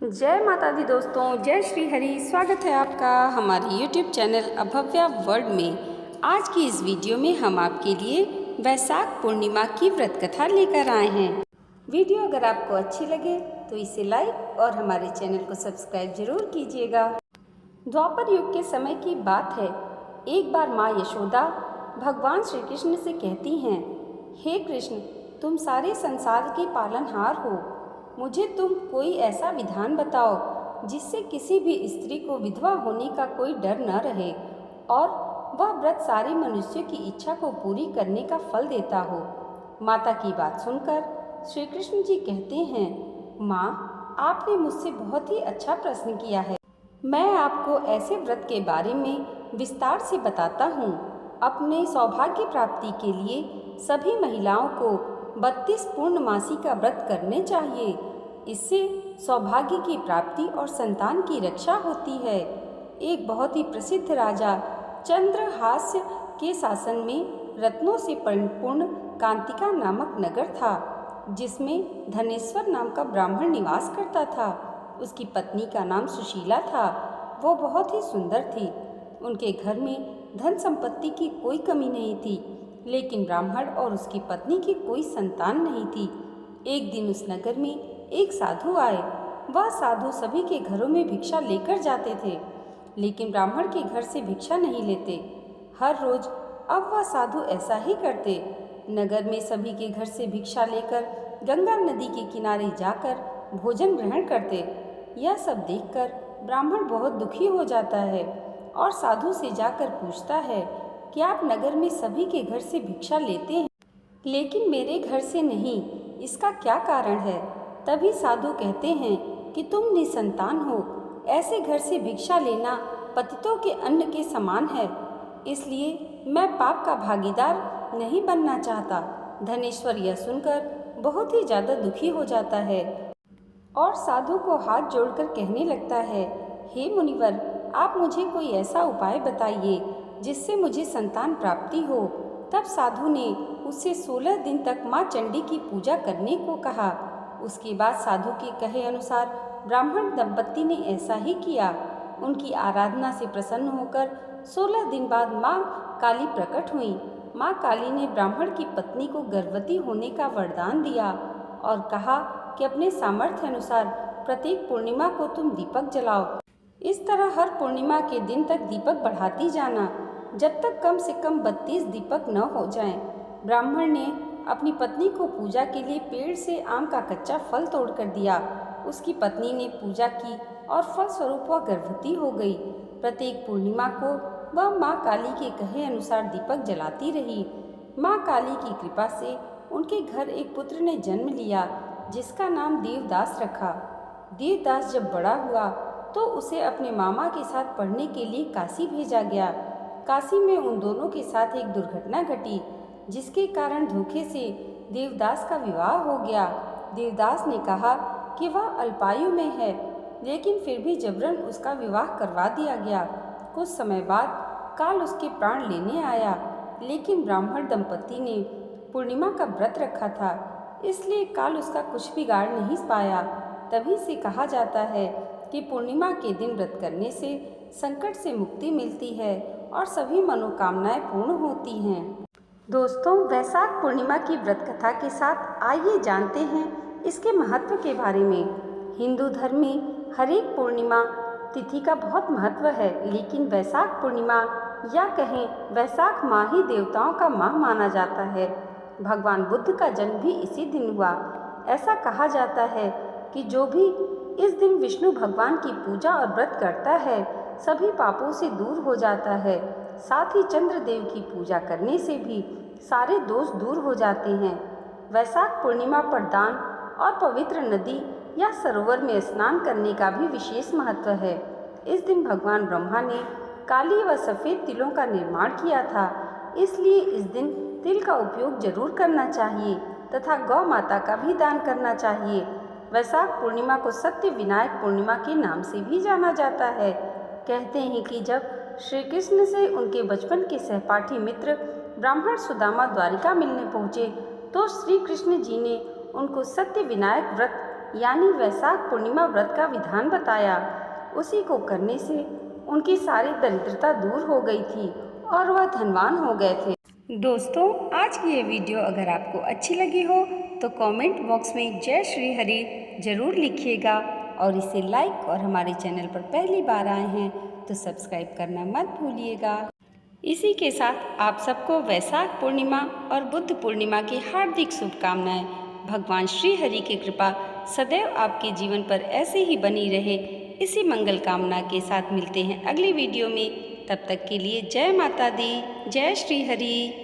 जय माता दी दोस्तों, जय श्री हरि। स्वागत है आपका हमारे YouTube चैनल अभव्या वर्ल्ड में। आज की इस वीडियो में हम आपके लिए वैशाख पूर्णिमा की व्रत कथा लेकर आए हैं। वीडियो अगर आपको अच्छी लगे तो इसे लाइक और हमारे चैनल को सब्सक्राइब जरूर कीजिएगा। द्वापर युग के समय की बात है। एक बार माँ यशोदा भगवान श्री कृष्ण से कहती हैं, हे कृष्ण, तुम सारे संसार के पालनहार हो, मुझे तुम कोई ऐसा विधान बताओ जिससे किसी भी स्त्री को विधवा होने का कोई डर न रहे और वह व्रत सारे मनुष्यों की इच्छा को पूरी करने का फल देता हो। माता की बात सुनकर श्री कृष्ण जी कहते हैं, माँ, आपने मुझसे बहुत ही अच्छा प्रश्न किया है। मैं आपको ऐसे व्रत के बारे में विस्तार से बताता हूँ। अपने सौभाग्य प्राप्ति के लिए सभी महिलाओं को 32 पूर्णमासी का व्रत करने चाहिए। इससे सौभाग्य की प्राप्ति और संतान की रक्षा होती है। एक बहुत ही प्रसिद्ध राजा चंद्रहास्य के शासन में रत्नों से परिपूर्ण कांतिका नामक नगर था, जिसमें धनेश्वर नाम का ब्राह्मण निवास करता था। उसकी पत्नी का नाम सुशीला था। वो बहुत ही सुंदर थी। उनके घर में धन संपत्ति की कोई कमी नहीं थी, लेकिन ब्राह्मण और उसकी पत्नी की कोई संतान नहीं थी। एक दिन उस नगर में एक साधु आए। वह साधु सभी के घरों में भिक्षा लेकर जाते थे, लेकिन ब्राह्मण के घर से भिक्षा नहीं लेते। हर रोज अब वह साधु ऐसा ही करते। नगर में सभी के घर से भिक्षा लेकर गंगा नदी के किनारे जाकर भोजन ग्रहण करते। यह सब देखकर ब्राह्मण बहुत दुखी हो जाता है और साधु से जाकर पूछता है कि आप नगर में सभी के घर से भिक्षा लेते हैं, लेकिन मेरे घर से नहीं, इसका क्या कारण है? तभी साधु कहते हैं कि तुम निसंतान हो, ऐसे घर से भिक्षा लेना पतितों के अन्न के समान है, इसलिए मैं पाप का भागीदार नहीं बनना चाहता। धनेश्वर यह सुनकर बहुत ही ज़्यादा दुखी हो जाता है और साधु को हाथ जोड़कर कहने लगता है, हे मुनिवर, आप मुझे कोई ऐसा उपाय बताइए जिससे मुझे संतान प्राप्ति हो। तब साधु ने उससे 16 दिन तक माँ चंडी की पूजा करने को कहा। उसके बाद साधु के कहे अनुसार ब्राह्मण दंपत्ति ने ऐसा ही किया। उनकी आराधना से प्रसन्न होकर 16 दिन बाद माँ काली प्रकट हुई। माँ काली ने ब्राह्मण की पत्नी को गर्भवती होने का वरदान दिया और कहा कि अपने सामर्थ्य अनुसार प्रत्येक पूर्णिमा को तुम दीपक जलाओ। इस तरह हर पूर्णिमा के दिन तक दीपक बढ़ाती जाना, जब तक कम से कम 32 दीपक न हो जाएं। ब्राह्मण ने अपनी पत्नी को पूजा के लिए पेड़ से आम का कच्चा फल तोड़ कर दिया। उसकी पत्नी ने पूजा की और फल स्वरूप वह गर्भवती हो गई। प्रत्येक पूर्णिमा को वह माँ काली के कहे अनुसार दीपक जलाती रही। माँ काली की कृपा से उनके घर एक पुत्र ने जन्म लिया, जिसका नाम देवदास रखा। देवदास जब बड़ा हुआ तो उसे अपने मामा के साथ पढ़ने के लिए काशी भेजा गया। काशी में उन दोनों के साथ एक दुर्घटना घटी, जिसके कारण धोखे से देवदास का विवाह हो गया। देवदास ने कहा कि वह अल्पायु में है, लेकिन फिर भी जबरन उसका विवाह करवा दिया गया। कुछ समय बाद काल उसके प्राण लेने आया, लेकिन ब्राह्मण दंपत्ति ने पूर्णिमा का व्रत रखा था, इसलिए काल उसका कुछ बिगाड़ नहीं पाया। तभी से कहा जाता है कि पूर्णिमा के दिन व्रत करने से संकट से मुक्ति मिलती है और सभी मनोकामनाएं पूर्ण होती हैं। दोस्तों, वैशाख पूर्णिमा की व्रत कथा के साथ आइए जानते हैं इसके महत्व के बारे में। हिंदू धर्म में हर एक पूर्णिमा तिथि का बहुत महत्व है, लेकिन वैशाख पूर्णिमा या कहें वैशाख माह ही देवताओं का माह माना जाता है। भगवान बुद्ध का जन्म भी इसी दिन हुआ। ऐसा कहा जाता है कि जो भी इस दिन विष्णु भगवान की पूजा और व्रत करता है, सभी पापों से दूर हो जाता है। साथ ही चंद्रदेव की पूजा करने से भी सारे दोष दूर हो जाते हैं। वैशाख पूर्णिमा पर दान और पवित्र नदी या सरोवर में स्नान करने का भी विशेष महत्व है। इस दिन भगवान ब्रह्मा ने काली व सफ़ेद तिलों का निर्माण किया था, इसलिए इस दिन तिल का उपयोग जरूर करना चाहिए तथा गौ माता का भी दान करना चाहिए। वैशाख पूर्णिमा को सत्य विनायक पूर्णिमा के नाम से भी जाना जाता है। कहते हैं कि जब श्री कृष्ण से उनके बचपन के सहपाठी मित्र ब्राह्मण सुदामा द्वारिका मिलने पहुँचे, तो श्री कृष्ण जी ने उनको सत्य विनायक व्रत यानी वैशाख पूर्णिमा व्रत का विधान बताया। उसी को करने से उनकी सारी दरिद्रता दूर हो गई थी और वह धनवान हो गए थे। दोस्तों, आज की ये वीडियो अगर आपको अच्छी लगी हो तो कमेंट बॉक्स में जय श्री हरि ज़रूर लिखिएगा और इसे लाइक और हमारे चैनल पर पहली बार आए हैं तो सब्सक्राइब करना मत भूलिएगा। इसी के साथ आप सबको वैशाख पूर्णिमा और बुद्ध पूर्णिमा की हार्दिक शुभकामनाएं। भगवान श्री हरि की कृपा सदैव आपके जीवन पर ऐसे ही बनी रहे, इसी मंगल कामना के साथ मिलते हैं अगली वीडियो में। तब तक के लिए जय माता दी, जय श्री हरि।